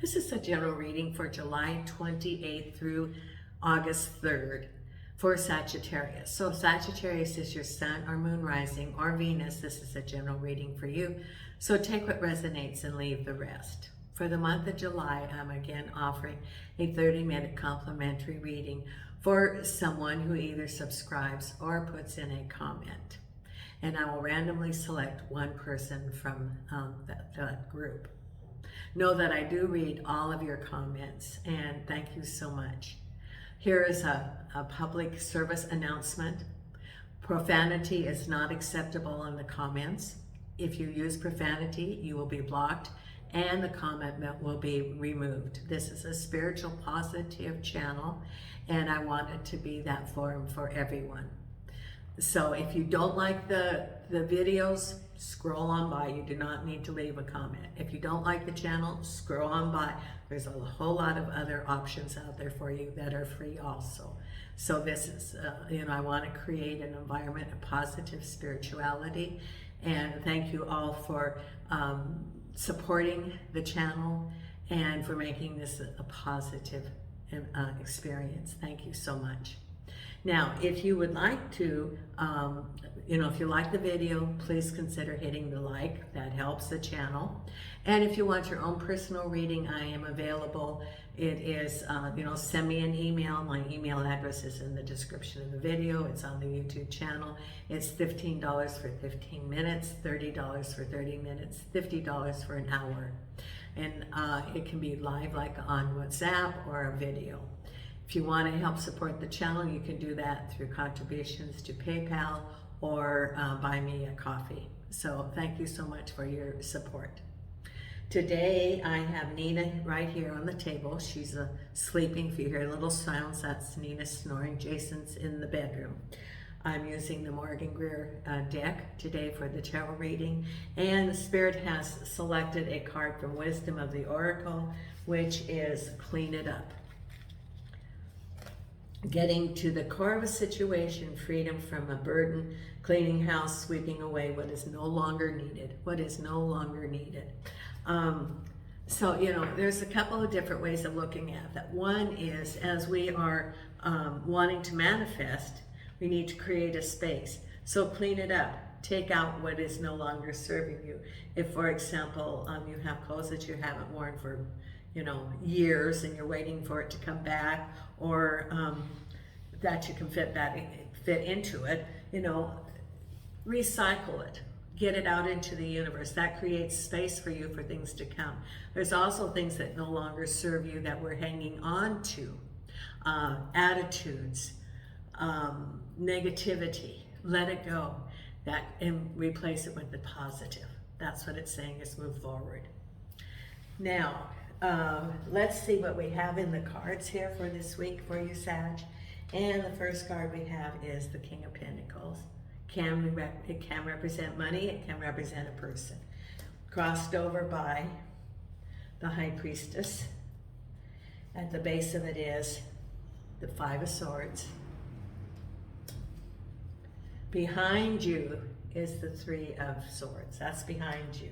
This is a general reading for July 28th through August 3rd for Sagittarius. So Sagittarius is your sun or moon rising or Venus. This is a general reading for you. So take what resonates and leave the rest. For the month of July, I'm again offering a 30-minute complimentary reading for someone who either subscribes or puts in a comment. And I will randomly select one person from that group. Know that I do read all of your comments, and thank you so much. Here is a public service announcement. Profanity is not acceptable in the comments. If you use profanity, you will be blocked and the comment will be removed. This is a spiritual positive channel, and I want it to be that forum for everyone. So if you don't like the videos, scroll on by. You do not need to leave a comment. If you don't like the channel, scroll on by. There's a whole lot of other options out there for you that are free also. So this is, I want to create an environment of positive spirituality. And thank you all for supporting the channel and for making this a positive experience. Thank you so much. Now, if you would like to, if you like the video, please consider hitting the like. That helps the channel. And if you want your own personal reading, I am available. It is, send me an email. My email address is in the description of the video. It's on the YouTube channel. It's $15 for 15 minutes, $30 for 30 minutes, $50 for an hour. And it can be live like on WhatsApp or a video. If you want to help support the channel, you can do that through contributions to PayPal or buy me a coffee. So thank you so much for your support. Today I have Nina right here on the table. She's sleeping. If you hear little sounds, that's Nina snoring. Jason's in the bedroom. I'm using the Morgan Greer deck today for the tarot reading, and the Spirit has selected a card from Wisdom of the Oracle, which is Clean It Up. Getting to the core of a situation, freedom from a burden, cleaning house, sweeping away what is no longer needed. What is no longer needed. There's a couple of different ways of looking at that. One is, as we are wanting to manifest, we need to create a space. So clean it up. Take out what is no longer serving you. If, for example, you have clothes that you haven't worn for years and you're waiting for it to come back, or that you can fit into it, recycle it, get it out into the universe. That creates space for you for things to come. There's also things that no longer serve you that we're hanging on to, attitudes, negativity. Let it go, and replace it with the positive. That's what it's saying, is move forward. Now, let's see what we have in the cards here for this week for you, Sag. And the first card we have is the King of Pentacles. It can represent money, it can represent a person. Crossed over by the High Priestess. At the base of it is the Five of Swords. Behind you is the Three of Swords. That's behind you.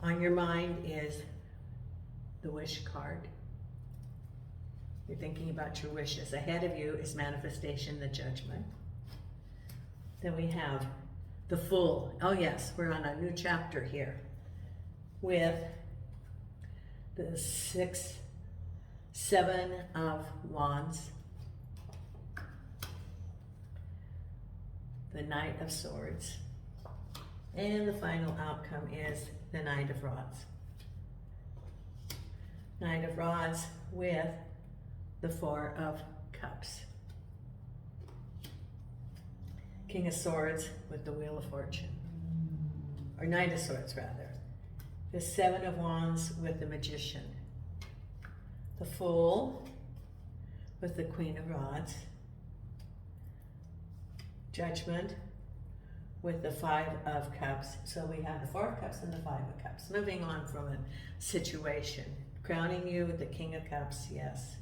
On your mind is the Wish card. You're thinking about your wishes. Ahead of you is manifestation, the Judgment. Then we have the Fool. Oh yes, we're on a new chapter here with the Seven of Wands, the Knight of Swords, and the final outcome is the Knight of Rods. Knight of Rods with the Four of Cups. King of Swords with the Wheel of Fortune. Or Knight of Swords, rather. The Seven of Wands with the Magician. The Fool with the Queen of Rods. Judgment with the Five of Cups. So we have the Four of Cups and the Five of Cups. Moving on from a situation. Crowning you with the King of Cups, yes.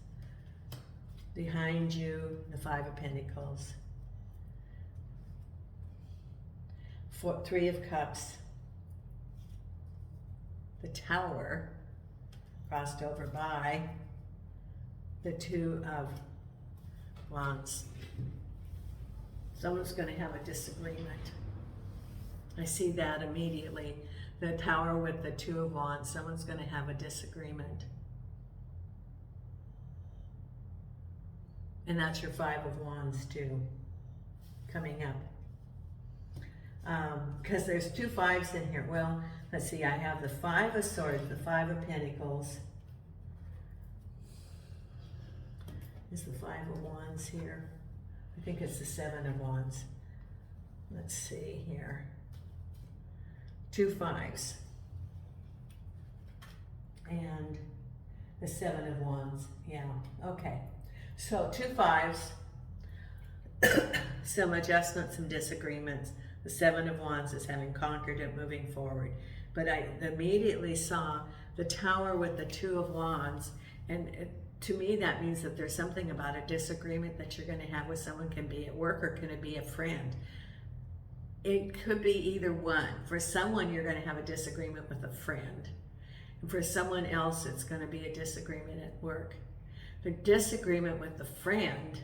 Behind you, the Five of Pentacles. Three of Cups. The Tower. crossed over by the Two of Wands. Someone's going to have a disagreement. I see that immediately. The Tower with the Two of Wands. Someone's going to have a disagreement. And that's your Five of Wands too, coming up. Because there's two fives in here. Well, let's see, I have the Five of Swords, the Five of Pentacles. Is the Five of Wands here? I think it's the Seven of Wands. Let's see here. Two fives. And the Seven of Wands. Yeah, okay. So two fives, some adjustments, some disagreements. The Seven of Wands is having conquered it, moving forward. But I immediately saw the Tower with the Two of Wands, and to me that means that there's something about a disagreement that you're going to have with someone. Can be at work or can it be a friend? It could be either one. For someone, you're going to have a disagreement with a friend. And for someone else, it's going to be a disagreement at work. The disagreement with the friend,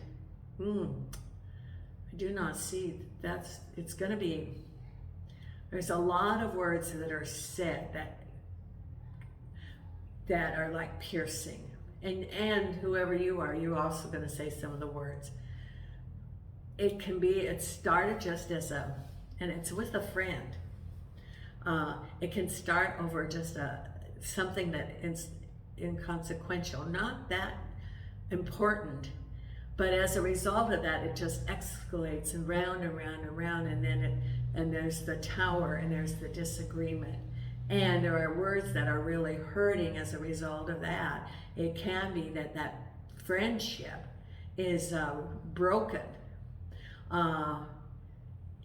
I do not see that's, it's going to be, there's a lot of words that are said that are like piercing. And whoever you are, you're also going to say some of the words. It can be, it started just as a, and it's with a friend. It can start over just something that is inconsequential, not that important, but as a result of that, it just escalates and round and round and round, and then and there's the Tower, and there's the disagreement, and there are words that are really hurting as a result of that. It can be that that friendship is broken,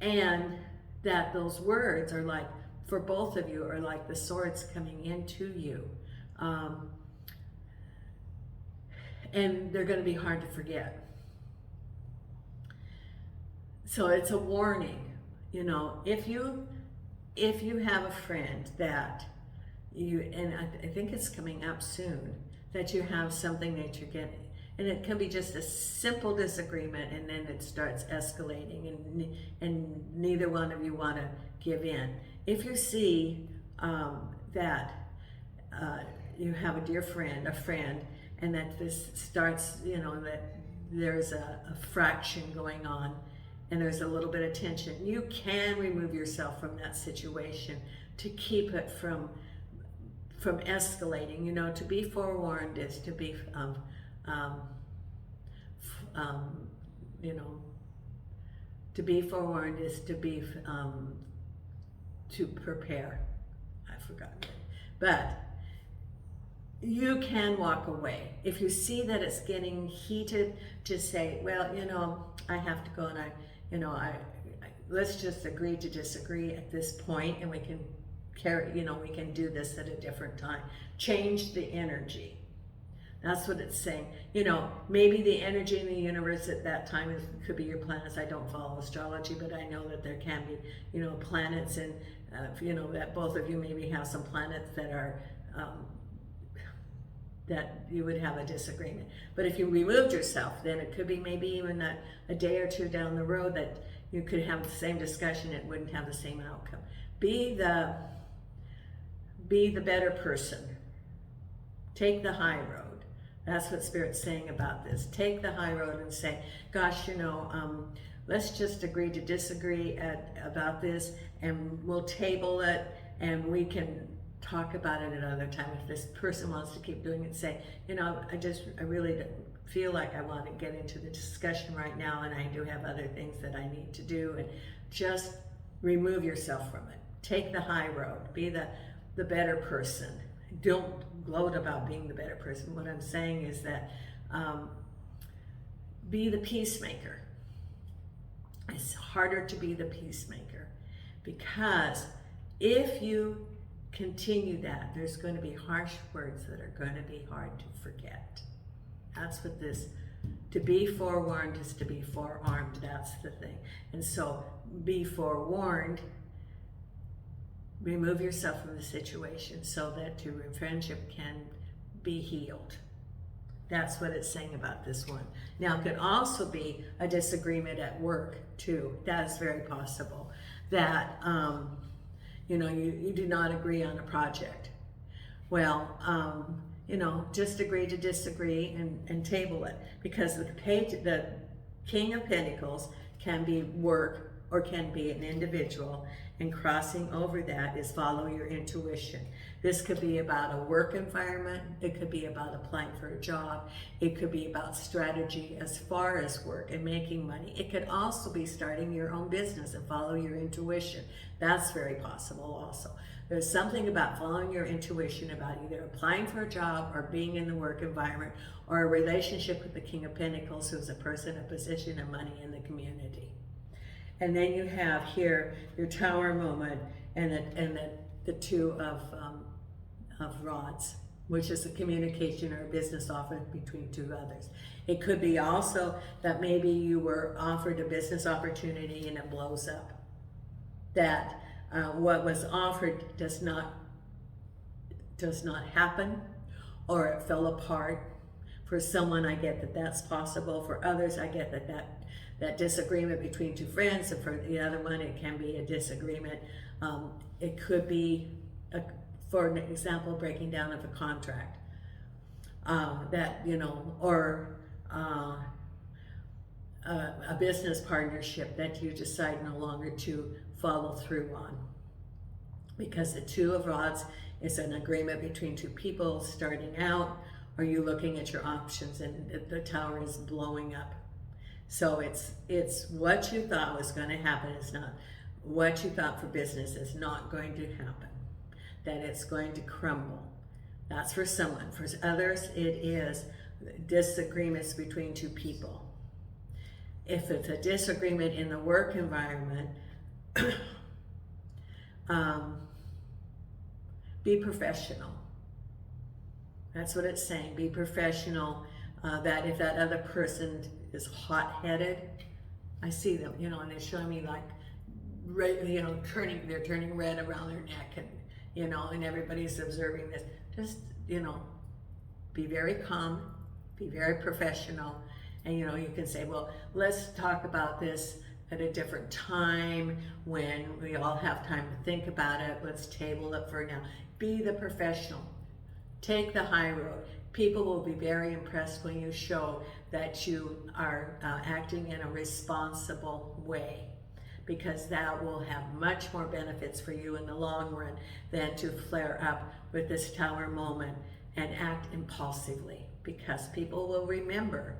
and that those words are like, for both of you, are like the swords coming into you. And they're going to be hard to forget. So it's a warning, you know, if you have a friend that you, and I think it's coming up soon, that you have something that you're getting, and it can be just a simple disagreement, and then it starts escalating, and neither one of you want to give in. If you see that you have a dear friend, and that this starts, you know, that there's a fraction going on, and there's a little bit of tension, you can remove yourself from that situation to keep it from escalating. You know, to be forewarned is to be, you know, to be forewarned is to be, to prepare. I forgot it. But you can walk away. If you see that it's getting heated, just say, well, you know, I have to go, and let's just agree to disagree at this point, and we can carry, you know, we can do this at a different time. Change the energy. That's what it's saying. You know, maybe the energy in the universe at that time could be your planets. I don't follow astrology, but I know that there can be, you know, planets, and you know, that both of you maybe have some planets that are that you would have a disagreement. But if you removed yourself, then it could be maybe even a day or two down the road that you could have the same discussion. It wouldn't have the same outcome. Be the better person. Take the high road. That's what Spirit's saying about this. Take the high road and say, gosh, you know, let's just agree to disagree about this, and we'll table it, and we can talk about it another time. If this person wants to keep doing it, say, you know, I really don't feel like I want to get into the discussion right now, and I do have other things that I need to do, and just remove yourself from it. Take the high road. Be the better person. Don't gloat about being the better person. What I'm saying is that be the peacemaker. It's harder to be the peacemaker, because if you continue that, there's going to be harsh words that are going to be hard to forget. That's what this, to be forewarned is to be forearmed. That's the thing. And so be forewarned, remove yourself from the situation so that your friendship can be healed. That's what it's saying about this one. Now, it could also be a disagreement at work too. That is very possible. That, you do not agree on a project. Well, just agree to disagree and table it, because the King of Pentacles can be work or can be an individual, and crossing over that is follow your intuition. This could be about a work environment. It could be about applying for a job. It could be about strategy as far as work and making money. It could also be starting your own business and follow your intuition. That's very possible also. There's something about following your intuition about either applying for a job or being in the work environment, or a relationship with the King of Pentacles, who's a person, a position, and money in the community. And then you have here your Tower moment and the Two of Rods, which is a communication or a business offer between two others. It could be also that maybe you were offered a business opportunity and it blows up. That what was offered does not happen, or it fell apart. For someone, I get that that's possible. For others, I get that disagreement between two friends, and for the other one, it can be a disagreement. It could be, for an example, breaking down of a contract, or a business partnership that you decide no longer to follow through on. Because the Two of Rods is an agreement between two people starting out, or you looking at your options and the Tower is blowing up. So it's what you thought was going to happen is not what you thought for business is not going to happen. That it's going to crumble. That's for someone. For others, it is disagreements between two people. If it's a disagreement in the work environment, be professional. That's what it's saying. Be professional. That if that other person is hot-headed, I see them, and they're showing me like, they're turning red around their neck, and everybody's observing this. Just, be very calm, be very professional, and you can say, well, let's talk about this at a different time when we all have time to think about it. Let's table it for now. Be the professional. Take the high road. People will be very impressed when you show that you are acting in a responsible way, because that will have much more benefits for you in the long run than to flare up with this Tower moment and act impulsively, because people will remember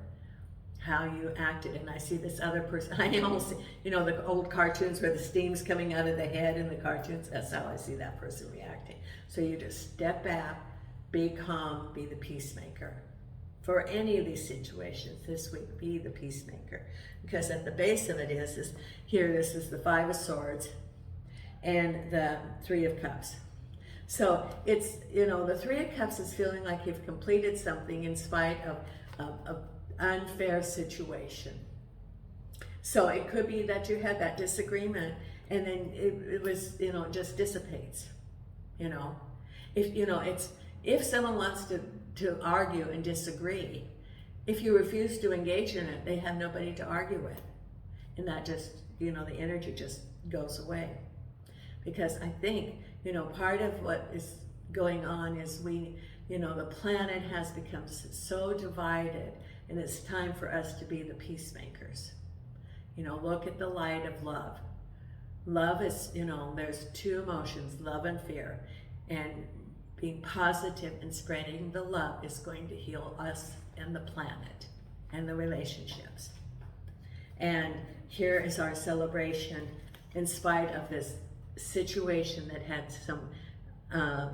how you acted. And I see this other person, I almost, the old cartoons where the steam's coming out of the head in the cartoons, that's how I see that person reacting. So you just step back, be calm, be the peacemaker. For any of these situations this week, be the peacemaker. Because at the base of it is here, this is the Five of Swords and the Three of Cups. So it's, the Three of Cups is feeling like you've completed something in spite of unfair situation. So it could be that you had that disagreement and then it was, just dissipates, If someone wants to argue and disagree, if you refuse to engage in it, they have nobody to argue with. And that just, the energy just goes away. Because I think, part of what is going on is the planet has become so divided, and it's time for us to be the peacemakers. Look at the light of love. Love is, there's two emotions, love and fear. And being positive and spreading the love is going to heal us and the planet and the relationships. And here is our celebration in spite of this situation that had some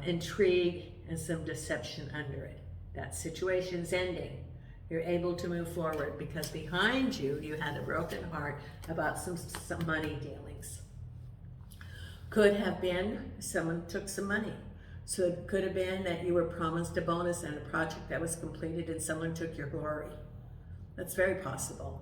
intrigue and some deception under it. That situation's ending. You're able to move forward because behind you, you had a broken heart about some money dealings. Could have been someone took some money. So it could have been that you were promised a bonus and a project that was completed and someone took your glory. That's very possible.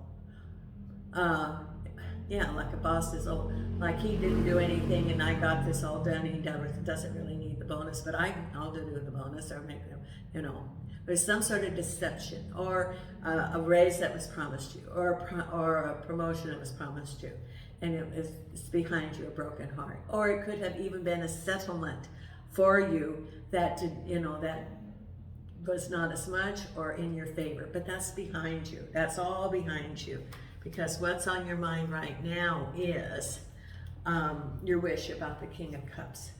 Like a boss says, oh, like he didn't do anything and I got this all done. He doesn't really need the bonus, but I'll do the bonus or make them, There's some sort of deception, or a raise that was promised you, or a promotion that was promised you, and it's behind you, a broken heart. Or it could have even been a settlement for you that that was not as much or in your favor, but that's behind you. That's all behind you, because what's on your mind right now is your wish about the King of Cups.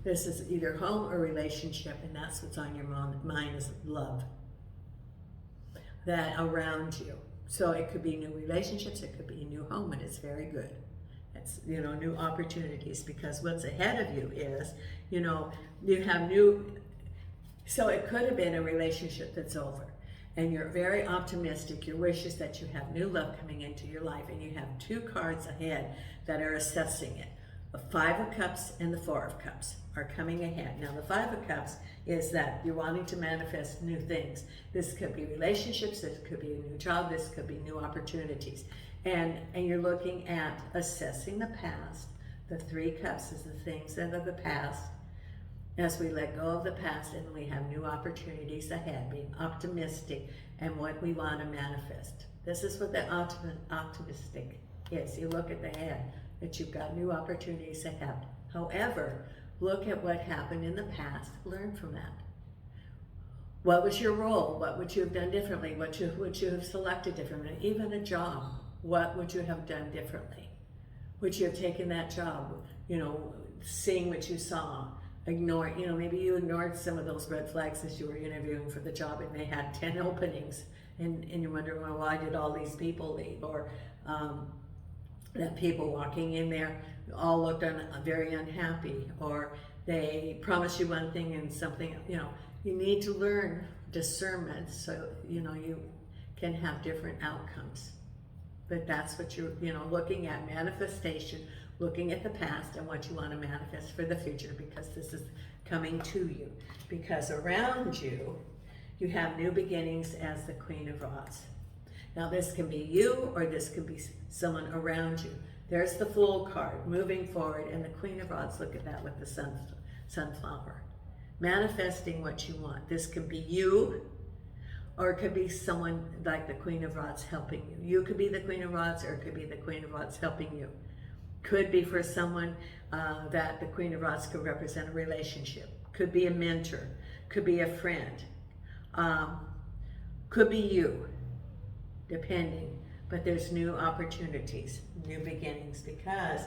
This is either home or relationship, and that's what's on your mind is love. That around you. So it could be new relationships, it could be a new home, and it's very good. It's, new opportunities, because what's ahead of you is, you have so it could have been a relationship that's over, and you're very optimistic. Your wish is that you have new love coming into your life, and you have two cards ahead that are assessing it. The Five of Cups and the Four of Cups are coming ahead. Now, the Five of Cups is that you're wanting to manifest new things. This could be relationships, this could be a new job, this could be new opportunities. And you're looking at assessing the past. The Three Cups is the things that are the past. As we let go of the past and we have new opportunities ahead, being optimistic and what we want to manifest. This is what the optimistic is. You look at the head, that you've got new opportunities ahead. However, look at what happened in the past, learn from that. What was your role? What would you have done differently? What would you have selected differently? Even a job, what would you have done differently? Would you have taken that job, seeing what you saw, maybe you ignored some of those red flags as you were interviewing for the job and they had 10 openings and you're wondering, well, why did all these people leave? Or that people walking in there all looked very unhappy, or they promised you one thing and something, you need to learn discernment so, you can have different outcomes. But that's what you're, looking at manifestation, looking at the past and what you want to manifest for the future, because this is coming to you. Because around you, you have new beginnings as the Queen of Rods. Now this can be you, or this can be someone around you. There's the Fool card, moving forward, and the Queen of Rods, look at that with the sunflower. Manifesting what you want. This can be you, or it could be someone like the Queen of Rods helping you. You could be the Queen of Rods, or it could be the Queen of Rods helping you. Could be for someone that the Queen of Rods could represent a relationship. Could be a mentor. Could be a friend. Could be you, depending. But there's new opportunities, new beginnings, because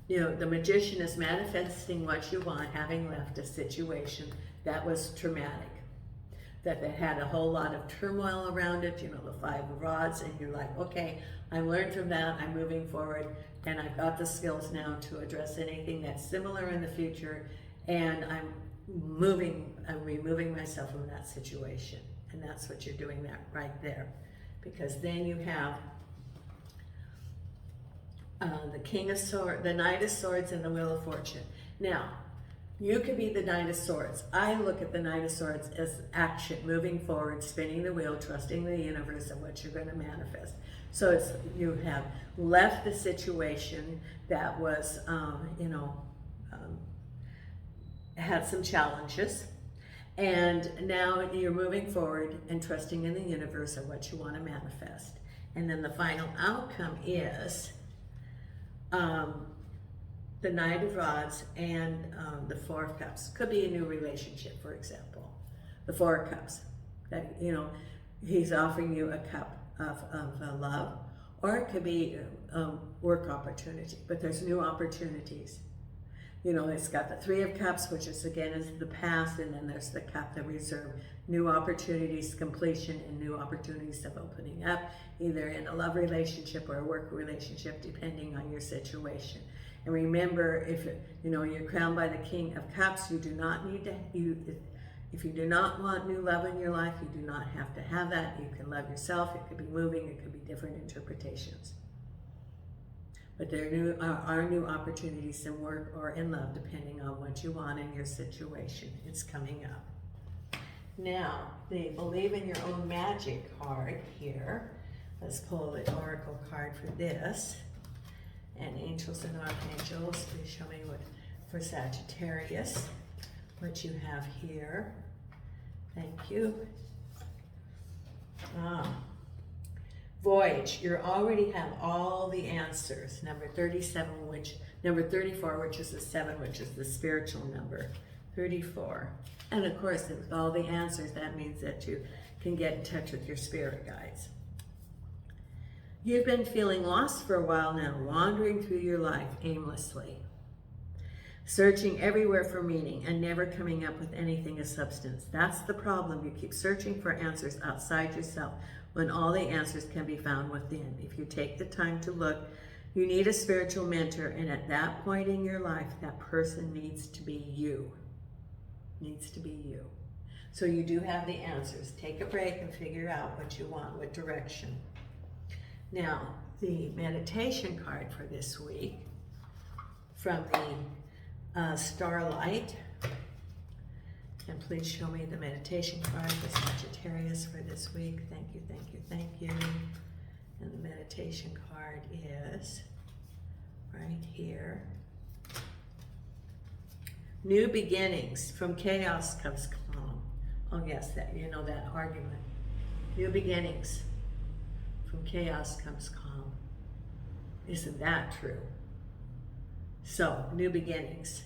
the Magician is manifesting what you want, having left a situation that was traumatic, that they had a whole lot of turmoil around it, the Five of Rods, and you're like, okay, I learned from that, I'm moving forward, and I've got the skills now to address anything that's similar in the future, and I'm removing myself from that situation. And that's what you're doing that right there. Because then you have the King of Swords, the Knight of Swords, and the Wheel of Fortune. Now, you could be the Knight of Swords. I look at the Knight of Swords as action, moving forward, spinning the wheel, trusting the universe and what you're going to manifest. So you have left the situation that was, had some challenges, and now you're moving forward and trusting in the universe of what you want to manifest. And then the final outcome is the Knight of Rods and the Four of Cups. Could be a new relationship, for example. The Four of Cups, that he's offering you a cup of love, or it could be work opportunity. But there's new opportunities. It's got the Three of Cups, which is the past, and then there's the Cup, the reserve. New opportunities, completion, and new opportunities of opening up, either in a love relationship or a work relationship, depending on your situation. And remember, if you're crowned by the King of Cups, you do not need to. If you do not want new love in your life, you do not have to have that. You can love yourself. It could be moving. It could be different interpretations. But there are new opportunities in work or in love, depending on what you want in your situation. It's coming up. Now, the Believe in Your Own Magic card here. Let's pull the Oracle card for this. And Angels and Archangels, please show me for Sagittarius, what you have here. Thank you. Voyage, you already have all the answers. Number 34, which is the 7, which is the spiritual number. 34. And of course, with all the answers, that means that you can get in touch with your spirit guides. You've been feeling lost for a while now, wandering through your life aimlessly, searching everywhere for meaning and never coming up with anything of substance. That's the problem. You keep searching for answers outside yourself when all the answers can be found within. If you take the time to look, you need a spiritual mentor, and at that point in your life, that person needs to be you. Needs to be you. So you do have the answers. Take a break and figure out what you want, what direction. Now, the meditation card for this week from the Starlight. And please show me the meditation card for Sagittarius for this week. Thank you, thank you, thank you. And the meditation card is right here. New beginnings. From chaos comes calm. Oh yes, that, you know that argument. New beginnings. From chaos comes calm. Isn't that true? So, new beginnings.